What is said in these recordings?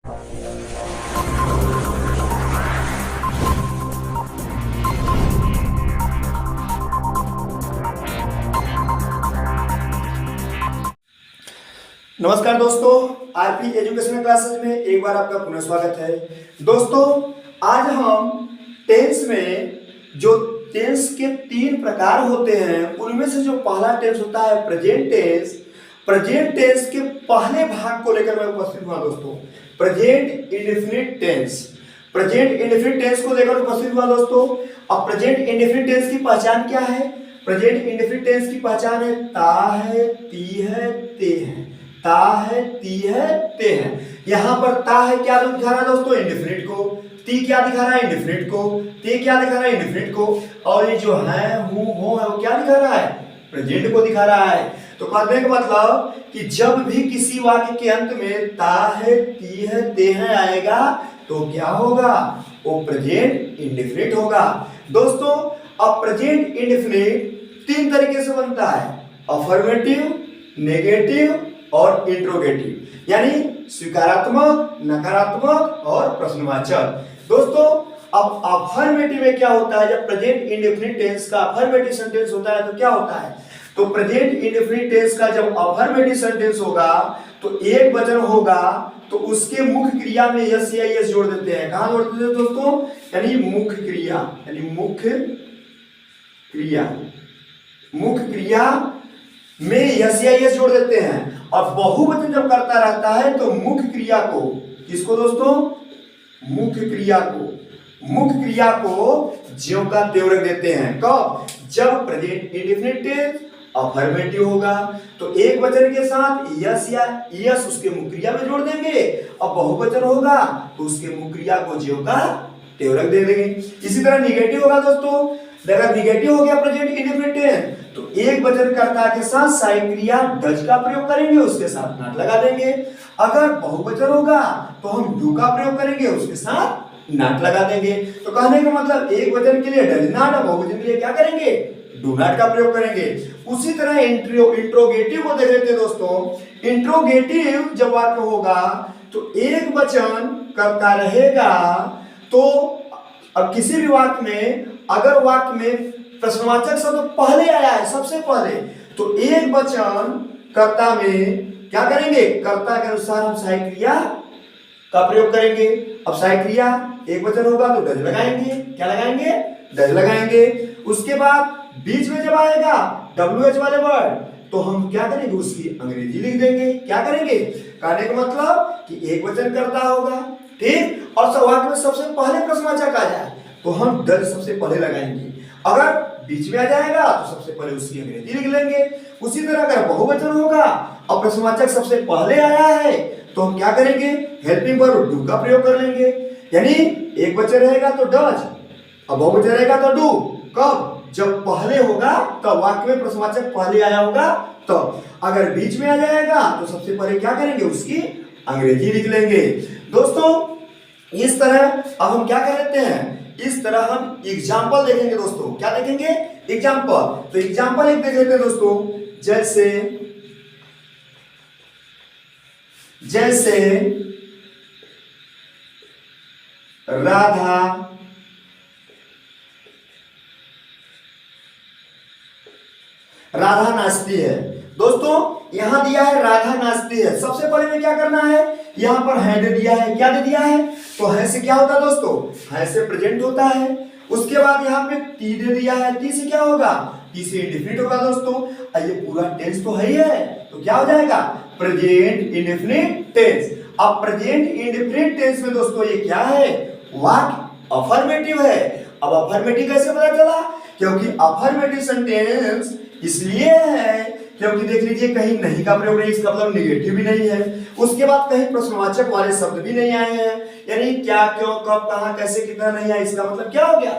नमस्कार दोस्तों, RP educational classes में एक बार आपका पुनः स्वागत है। दोस्तों, आज हम टेंस में जो टेंस के 3 प्रकार होते हैं उनमें से जो पहला टेंस होता है प्रेजेंट टेंस, प्रेजेंट टेंस के पहले भाग को लेकर मैं उपस्थित हुआ दोस्तों। Present indefinite tense, present indefinite tense को लेकर उपस्थित हुआ दोस्तों। अब प्रेजेंट इंडेफिनिट टेंस की पहचान क्या है? प्रेजेंट इंडेफिनिट टेंस की पहचान है ता है, ती है, ते है। ता है, ती है, ते है। यहाँ पर ता है क्या दिखा रहा है दोस्तों? इंडेफिनिट को। ती क्या दिखा रहा है? इंडेफिनिट को। ते क्या दिखा रहा है? इंडेफिनिट को। और ये जो है हूं हो है वो क्या दिखा रहा है? प्रेजेंट को दिखा रहा है। तो कहने का मतलब कि जब भी किसी वाक्य के अंत में ता है, ती है, ते है आएगा तो क्या होगा? वो प्रेजेंट इंडेफिनिट होगा। दोस्तों, अब प्रेजेंट इंडेफिनिट 3 तरीके से बनता है, अफर्मेटिव, नेगेटिव और इंट्रोगेटिव, यानी स्वीकारात्मक, नकारात्मक और प्रश्नवाचक। दोस्तों, अब अफर्मेटिव में क्या होता है? जब प्रेजेंट इंडेफिनिट टेंस का अफर्मेटिव सेंटेंस होता है तो क्या होता है? तो प्रेजेंट इंडेफिनिट टेंस का जब अफर्मेटिव सेंटेंस होगा तो एक वचन होगा तो उसके मुख्य क्रिया में यस या यस जोड़ देते हैं। कहां जोड़ देते हैं दोस्तों? यानी मुख्य क्रिया, यानी मुख्य क्रिया, मुख्य क्रिया में यस या यस जोड़ देते हैं। और बहुवचन जब करता रहता है तो मुख्य क्रिया को, किसको दोस्तों? मुख्य क्रिया को, मुख्य क्रिया को ज्यों का त्यों रख देते हैं। कब? जब प्रेजेंट इंडेफिनिट टेंस अफर्मेटिव होगा तो एक वचन के साथ यस या यस उसके मुख्य क्रिया में जोड़ देंगे, और बहुवचन होगा तो उसके मुख्य क्रिया को ज्यों का त्यों रख दे देंगे। इसी तरह निगेटिव होगा दोस्तों। अगर निगेटिव हो गया प्रेजेंट इंडेफिनिट टेंस तो एक वचन कर्ता के साथ सहायक क्रिया डज का प्रयोग करेंगे, उसके साथ नॉट लगा देंगे। अगर बहुवचन होगा तो हम डू का प्रयोग करेंगे, उसके साथ नॉट लगा देंगे। तो कहने का मतलब एक वचन के लिए डज नॉट और बहुवचन के लिए क्या करेंगे? डू नॉट का प्रयोग करेंगे। उसी तरह इंट्रोगेटिव को देख लेते हैं दोस्तों। इंट्रोगेटिव जब वाक्य होगा तो एक वचन कर्ता रहेगा, तो अब किसी भी वाक्य में अगर वाक्य में प्रश्नवाचक शब्द पहले आया है, सबसे पहले, तो एक वचन कर्ता में क्या करेंगे? कर्ता के अनुसार हम सहायक क्रिया का प्रयोग करेंगे। अब सहायक क्रिया एक वचन होगा तो डज लगाएंगे। क्या लगाएंगे? डज लगाएंगे। उसके बाद बीच में जब आएगा WH वाले वर्ड तो हम क्या करेंगे? उसकी अंग्रेजी लिख देंगे। क्या करेंगे? कहने का मतलब कि एक वचन कर्ता होगा, ठीक, और वाक्य में सबसे पहले प्रश्नवाचक आ जाए तो हम डज सबसे पहले लगाएंगे। अगर बीच में आ जाएगा तो सबसे पहले उसकी अंग्रेजी लिख लेंगे। उसी तरह अगर बहुवचन होगा और प्रश्नवाचक सबसे पहले आया है तो हम क्या करेंगे? हेल्पिंग वर्ब डू का प्रयोग कर लेंगे। यानी एक वचन रहेगा तो डज और बहुवचन रहेगा तो डू। कब? जब पहले होगा तो वाक्य में प्रश्नवाचक पहले आया होगा तो। अगर बीच में आ जाएगा तो सबसे पहले क्या करेंगे? उसकी अंग्रेजी लिख लेंगे। दोस्तों, इस तरह अब हम क्या कर लेते हैं? इस तरह हम एग्जाम्पल देखेंगे दोस्तों। क्या देखेंगे? एग्जाम्पल। तो एग्जाम्पल एक देख लेते हैं दोस्तों। जैसे राधा नाचती है। दोस्तों, यहां दिया है राधा नाचती है। सबसे पहले में क्या करना है? यहां पर है दे दिया है। क्या दे दिया है? तो है से क्या होता है दोस्तों? है से प्रेजेंट होता है। उसके बाद यहाँ पे टी दे दिया है। टी से क्या होगा? टी से इंडेफिनिट होगा दोस्तों। ये पूरा टेंस तो है ही है, तो क्या हो जाएगा? Present indefinite tense. अब प्रेजेंट इंडेफिनिट टेंस में दोस्तों ये क्या है? वाक्य अफर्मेटिव है। अब अफर्मेटिव कैसे पता चला? क्योंकि अफर्मेटिव सेंटेंस इसलिए है क्योंकि देख लीजिए कहीं नहीं का प्रयोग नहीं, इसका मतलब निगेटिव भी नहीं है। उसके बाद कहीं प्रश्नवाचक वाले शब्द भी नहीं आए हैं, यानी क्या, क्यों, कब, कहां, कैसे, कितना नहीं आया। इसका मतलब क्या हो गया?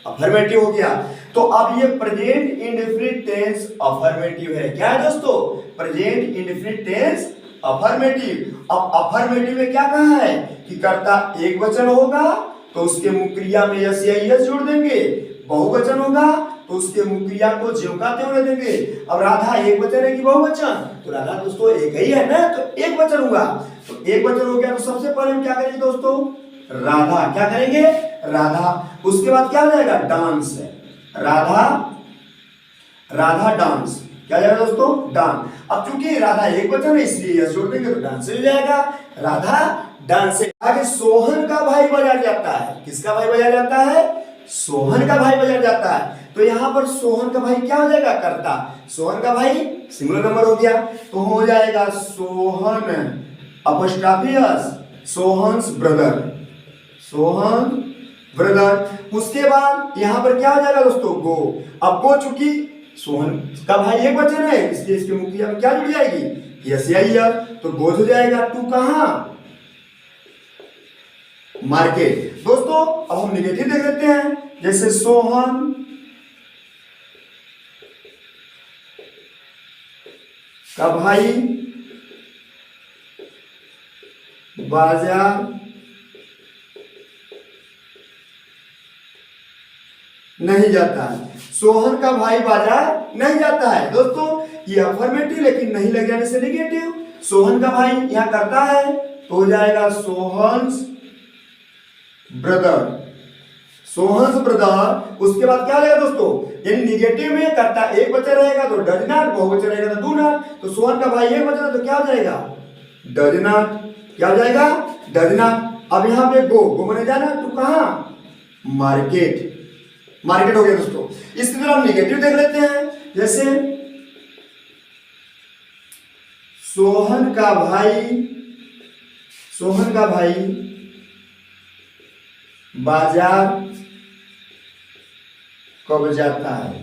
अफर्मेटिव हो गया। तो अब ये प्रेजेंट इंडेफिनिट टेंस अफर्मेटिव है। क्या है दोस्तों? Present indefinite tense affirmative. अब अफर्मेटिव में क्या कहा है कि कर्ता एक वचन होगा तो उसके मुख्य क्रिया में यस या यस जोड़ देंगे। बहुवचन होगा तो उसके मुख्य क्रिया को ज्यों का त्यों रख देंगे। अब राधा एक वचन है कि बहुवचन? तो राधा दोस्तों एक ही है ना, तो एक वचन हुआ। तो एक वचन हो गया। तो सबसे पहले हम क्या करेंगे दोस्तों, राधा, क्या करेंगे, राधा। उसके बाद क्या हो जाएगा, डांस, राधा, राधा डांस, क्या जाएगा दोस्तों, डांस। अब चूंकि राधा एक वचन है इसलिए यस जोड़ देंगे तो डांस हो जाएगा, राधा डांस। आगे सोहन का भाई बाजार जाता है, किसका भाई बाजार जाता है, सोहन का भाई बाजार जाता है। तो यहाँ पर सोहन का भाई क्या हो जाएगा, कर्ता, सोहन का भाई सिंगुलर नंबर हो गया, तो हो जाएगा Sohan apostrophe Sohan's brother, Sohan brother. उसके बाद यहाँ पर क्या हो जाएगा दोस्तों, गो। अब गो चूंकि सोहन का भाई एक वचन है इसलिए इसके मुख्य में क्या जुड़ जाएगी, यस या, तो गोज हो जाएगा। टू कहां, मार्केट। दोस्तों अब हम निगेटिव देख लेते हैं, जैसे सोहन का भाई बाजार नहीं जाता है, सोहन का भाई बाजार नहीं जाता है। दोस्तों ये अफर्मेटिव लेकिन नहीं लग जाने से निगेटिव। सोहन का भाई यहां करता है तो हो जाएगा सोहन्स ब्रदर, सोहन्स ब्रदर। उसके बाद क्या रहेगा दोस्तों, यानी निगेटिव में करता एक वचन रहेगा तो डज नॉट, बहुवचन रहेगा तो डू नॉट। तो सोहन का भाई एक वचन तो क्या हो जाएगा, डज नॉट, क्या हो जाएगा, डज नॉट। अब यहां पे गो, गो मैंने जाना, तू कहां, मार्केट, मार्केट हो गया दोस्तों। इसी तरह हम निगेटिव देख लेते हैं, जैसे सोहन का भाई, सोहन का भाई बाजार कब जाता है,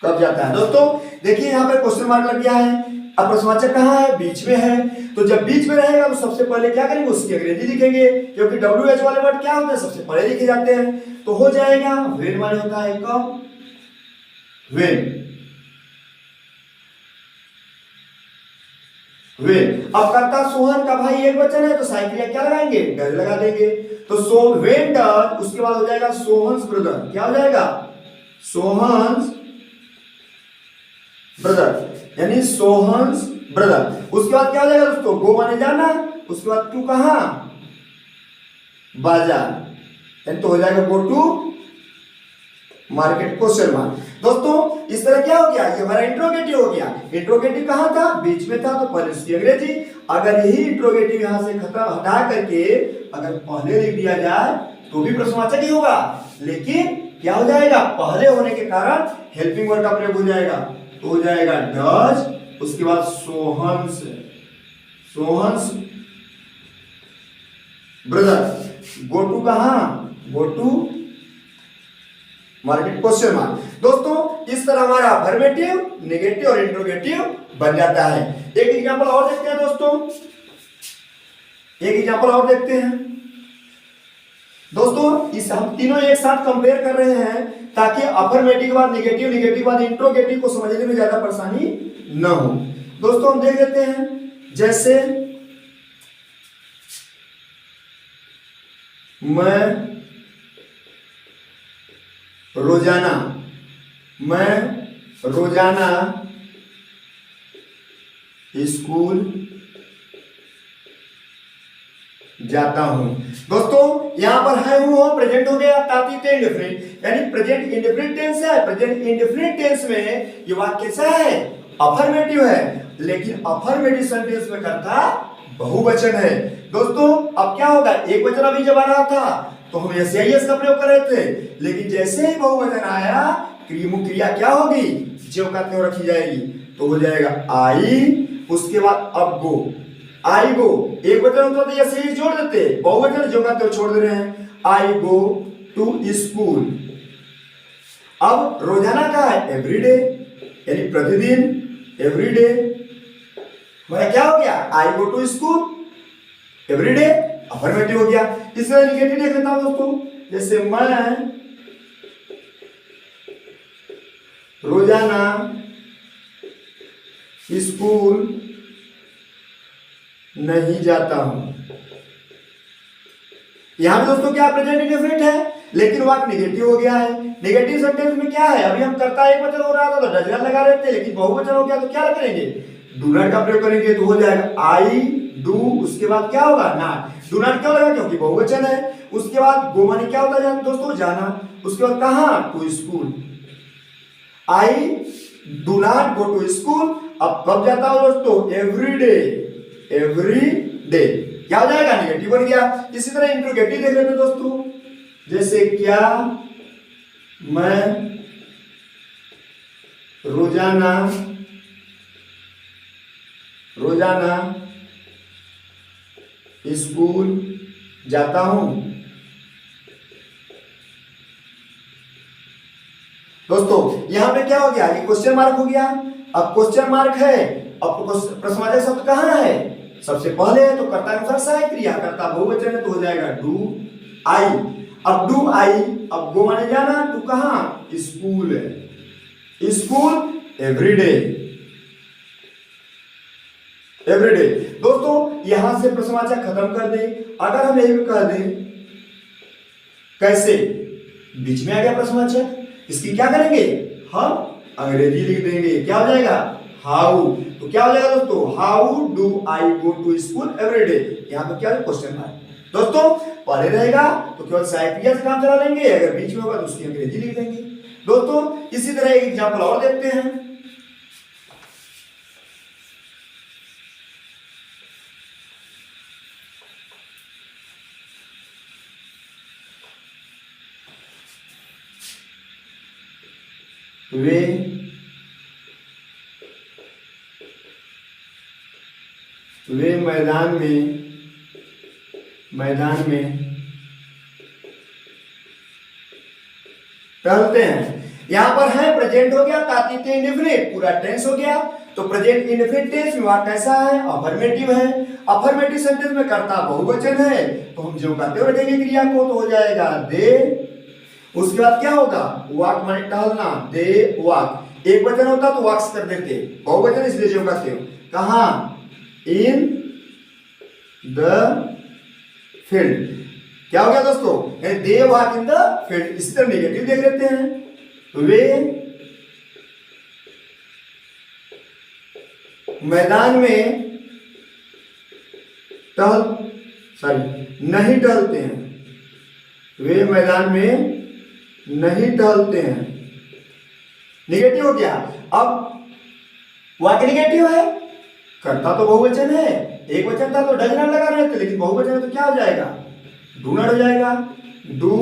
कब जाता है। दोस्तों देखिए यहां पर क्वेश्चन मार्क लग गया है, अब प्रश्नवाचक कहां है, बीच में है। तो जब बीच में रहेगा तो सबसे पहले क्या करेंगे, उसकी अंग्रेजी लिखेंगे, क्योंकि WH वाले वर्ड क्या होते हैं, सबसे पहले लिखे जाते हैं। तो हो जाएगा व्हेन माने होता है कब, व्हेन, व्हेन। अब करता सोहन का भाई एक वचन है तो साइकिल क्या लगाएंगे, डज लगा देंगे। तो सो व्हेन डज, उसके बाद हो जाएगा सोहन्स ब्रदर, क्या हो जाएगा, सोहन्स ब्रदर, यानी सोहन्स ब्रदर। उसके बाद क्या हो जाएगा दोस्तों, गो माने जाना, उसके बाद टू कहां, बाजार, यानी तो हो जाएगा go to market, question mark. दोस्तों इस तरह क्या हो गया, ये हमारा इंट्रोगेटिव हो गया। इंट्रोगेटिव कहां था, बीच में था, तो पहले उसकी अंग्रेजी। अगर यही इंट्रोगेटिव यहां से खत्म हटा करके अगर पहले लिख दिया जाए तो भी प्रश्नवाचक ही होगा, लेकिन क्या हो जाएगा, पहले होने के कारण हेल्पिंग वर्ड का प्रयोग हो जाएगा, तो हो जाएगा डज, उसके बाद Sohan's, Sohan's brother, go to कहां, go to market, question mark. दोस्तों इस तरह हमारा अफर्मेटिव, नेगेटिव और इंट्रोगेटिव बन जाता है। एक एग्जांपल और देखते हैं दोस्तों, एक एग्जांपल और देखते हैं दोस्तों। इस हम तीनों एक साथ कंपेयर कर रहे हैं ताकि अफर्मेटिव के बाद नेगेटिव, नेगेटिव के बाद इंट्रोगेटिव को समझने में ज्यादा परेशानी न हो। दोस्तों हम देख लेते हैं, जैसे मैं रोजाना, मैं रोजाना स्कूल जाता हूं। दोस्तों यहां पर है हूं प्रेजेंट हो गया, ताती इंडेफिनिट, यानी प्रेजेंट इंडेफिनिट टेंस है। प्रेजेंट इंडेफिनिट टेंस में ये वाक्य कैसा है, अफर्मेटिव है, लेकिन अफर्मेटिव सेंटेंस में करता बहुवचन है। दोस्तों अब क्या होगा, एक वचन अभी जब आ रहा था तो हम एस का प्रयोग कर रहे थे, लेकिन जैसे ही बहुवचन आया क्रिया क्या होगी, जो का त्यों रखी जाएगी, तो हो जाएगा आई। उसके बाद अब गो, आई गो, एक वचन होता तो ऐसे ही जोड़ देते, बहुवचन जो का त्यों छोड़ दे रहे हैं, आई गो टू स्कूल। अब रोजाना का है एवरीडे, यानी प्रतिदिन, एवरीडे। हमारा क्या हो गया, I go to school everyday, affirmative हो गया। इसमें निगेटिव देख लेता हूं दोस्तों, जैसे मैं रोजाना स्कूल नहीं जाता हूं। यहां पे दोस्तों क्या प्रेजेंट इंडेफिनिट है, लेकिन वाक्य निगेटिव हो गया है। नेगेटिव सेंटेंस में क्या है, अभी हम करता एक वचन हो रहा था तो डज लगा रहे थे, लेकिन बहुवचन हो गया तो क्या करेंगे, डू नॉट का प्रयोग करेंगे तो हो जाएगा आई डू, उसके बाद क्या होगा नॉट। डू नॉट क्यों लगा, क्योंकि बहुवचन है। उसके बाद गो माने क्या होता है दोस्तों, जाना। उसके बाद कहां, to school. I do not go to school. अब कब जाता हूं दोस्तों, एवरी डे। एवरी डे क्या हो जाएगा, नेगेटिव बन गया। इसी तरह इंट्रोगेटिव देख लेते हैं दोस्तों, जैसे क्या मैं रोजाना रोजाना स्कूल जाता हूं। दोस्तों यहां पे क्या हो गया, ये क्वेश्चन मार्क हो गया। अब क्वेश्चन मार्क है, अब प्रश्नवाचक शब्द कहां है, सबसे पहले है तो कर्ता अनुसार सहायक क्रिया, कर्ता बहुवचन है तो हो जाएगा डू आई। अब डू आई, अब गो माने जाना, टू कहां, स्कूल है। School everyday. एवरीडे दोस्तों यहां से प्रश्नवाचक खत्म कर दें। अगर हम यही कह दें कैसे, बीच में आ गया प्रश्नवाचक, इसकी क्या करेंगे, हम अंग्रेजी लिख देंगे। क्या हो जाएगा, हाउ। तो क्या हो जाएगा दोस्तों, how do I go to school everyday. यहां पर क्या है, क्वेश्चन मार्क। दोस्तों पहले रहेगा तो केवल सहायक क्रिया से काम चला लेंगे, अगर बीच में होगा तो उसकी अंग्रेजी लिख देंगे। दोस्तों इसी तरह एक एग्जांपल और देखते हैं। वे मैदान में टहलते हैं। यहां पर है प्रेजेंट हो गया, तात्विक इंडेफिनिट पूरा टेंस हो गया। तो प्रेजेंट इंडेफिनिट टेंस में वाक्य कैसा है, अफर्मेटिव है। अफर्मेटिव सेंटेंस में कर्ता बहुवचन है तो हम जो कहते हुए रखेंगे क्रिया को तो हो जाएगा दे। उसके बाद क्या होगा, वॉक माने टहलना, दे वॉक। एक वचन होता तो वॉक्स कर देते, बहुवचन इसलिए जो कहते हो। कहां, इन द फील्ड। क्या हो गया दोस्तों, they walk in the field. इसी तरह नेगेटिव देख लेते हैं। वे मैदान में नहीं टहलते हैं। वे मैदान में नहीं टहलते हैं, निगेटिव हो गया। अब वाक्य निगेटिव है, कर्ता तो बहुवचन है, एक वचन था तो डज नॉट लगा रहे थे, लेकिन बहुवचन है तो क्या हो जाएगा, डू नॉट हो जाएगा। Do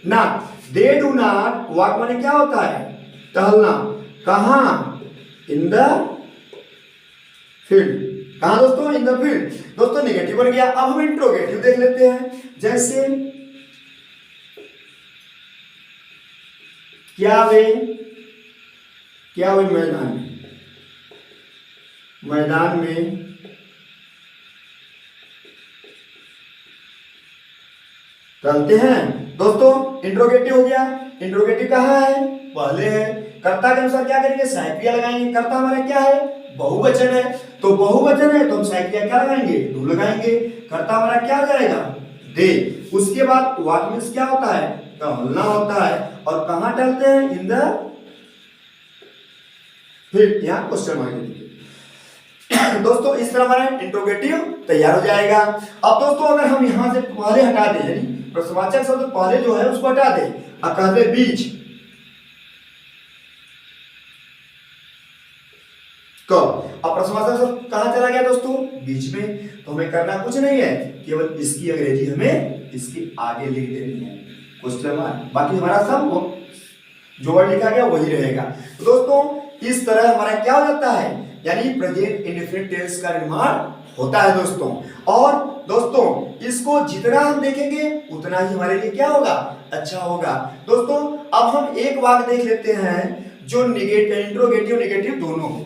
not, they do not. वाक माने क्या होता है, टहलना। कहां, इन द फील्ड। कहां दोस्तों, इन द फील्ड। दोस्तों नेगेटिव बन गया। अब हम इंट्रोगेटिव देख लेते हैं, जैसे क्या वे मैदान में चलते हैं। दोस्तों इंट्रोगेटिव हो गया। इंट्रोगेटिव कहाँ है, पहले है। कर्ता के अनुसार क्या करेंगे, सहायक क्रिया लगाएंगे। कर्ता हमारा क्या है, बहुवचन है, तो बहुवचन है तो हम सहायक क्रिया क्या लगाएंगे, डू लगाएंगे। कर्ता हमारा क्या हो जाएगा, दे। उसके बाद वाक मींस क्या होता है, टहलना होता है। और कहां टहलते हैं, इन द फील्ड। यहां क्वेश्चन मार्क। दोस्तों इस तरह हमारा इंट्रोगेटिव तैयार हो जाएगा। अब दोस्तों अगर हम यहां से पहले हटा दें, यानी प्रश्नवाचक शब्द पहले जो है उसको हटा दें और कह दे बीच, कब। अब प्रश्नवाचक शब्द कहां चला गया दोस्तों, बीच में। तो हमें करना कुछ नहीं है, केवल इसकी अंग्रेजी हमें इसके आगे लिख देनी है, क्वेश्चन मार्क। बाकी हमारा सब जो वर्ड लिखा गया वही रहेगा। तो दोस्तों इस तरह हमारा क्या हो जाता है, यानी प्रेजेंट इंडेफिनिट टेंस का निर्माण होता है दोस्तों। और दोस्तों इसको जितना हम देखेंगे उतना ही हमारे लिए क्या होगा, अच्छा होगा। दोस्तों अब हम एक वाक्य देख लेते हैं जो इंट्रोगेटिव नेगेटिव दोनों हो।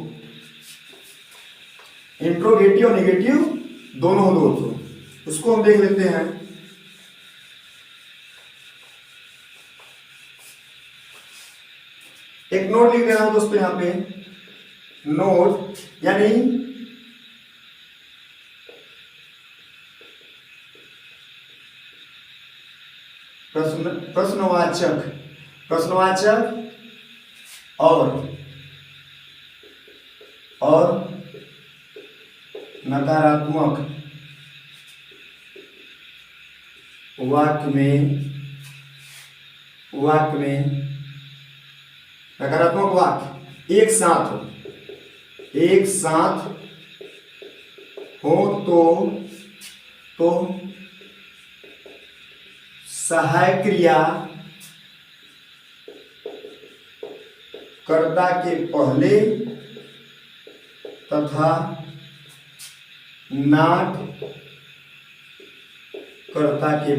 इंट्रोगेटिव नेगेटिव दोनों हो दोस्तों, उसको हम देख लेते हैं। एक नोट लिख देना दोस्तों यहां पे, नोट यानी प्रश्नवाचक और नकारात्मक वाक्य में नकारात्मक वाक्य एक साथ हो तो सहायक क्रिया कर्ता के पहले तथा नाट कर्ता के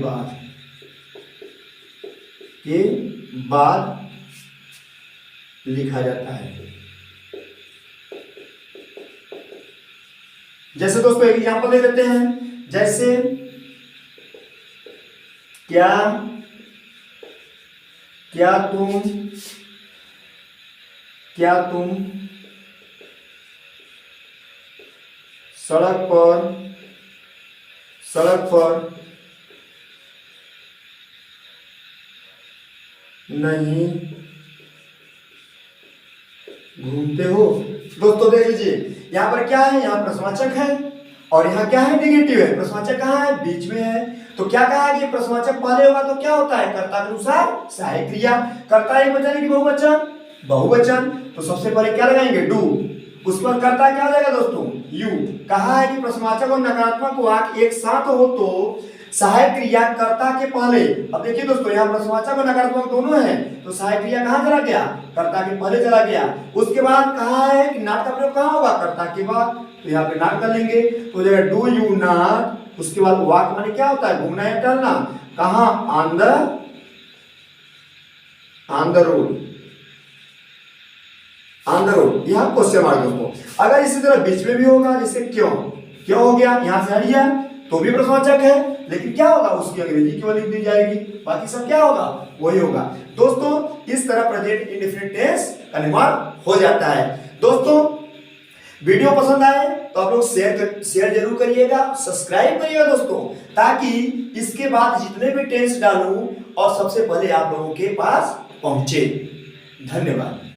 बाद लिखा जाता है। जैसे दोस्तों एक एग्जांपल दे देते हैं, जैसे क्या तुम सड़क पर नहीं घूमते हो। दोस्तों देख लीजिए, यहां पर क्या है, यहां प्रश्नवाचक है और यहां क्या है, नेगेटिव है। प्रश्नवाचक कहां है, बीच में है। तो क्या कहा कि प्रश्नवाचक पहले होगा तो क्या होता है, कर्ता के अनुसार सहायक क्रिया। कर्ता एक वचन की बहुवचन, तो सबसे पहले क्या लगाएंगे, डू। उस पर कर्ता क्या हो जाएगा दोस्तों, यू। कहा है कि प्रश्नवाचक और नकारात्मक वाक्य एक साथ हो तो सहायक क्रिया कर्ता के पहले। अब देखिए दोस्तों, यहाँ प्रश्नवाचक और नकारात्मक दोनों है, तो सहायक क्रिया कहाँ चला गया, कर्ता के पहले चला गया। उसके बाद कहा है कि नाट का प्रयोग कहाँ होगा, कर्ता के बाद। तो यहाँ पे नाट कर लेंगे, तो जगह डू यू नाट। उसके बाद वाक्य माने क्या होता है, घूमना या टहलना। कहाँ, ऑन द रोड। यह क्वेश्चन मार्क दोस्तों। अगर इसी तरह बीच में भी होगा, जैसे क्यों हो गया, यहां से हट गया तो भी प्रश्नवाचक है, लेकिन क्या होगा, उसकी अंग्रेजी केवल लिख दी जाएगी, बाकी सब क्या होगा, वही होगा। दोस्तों इस तरह प्रेजेंट इंडेफिनिट टेंस का निर्माण हो जाता है। दोस्तों वीडियो पसंद आए तो आप लोग शेयर जरूर करिएगा, सब्सक्राइब करिएगा दोस्तों, ताकि इसके बाद जितने भी टेंस डालूं और सबसे पहले आप लोगों के पास पहुंचे। धन्यवाद।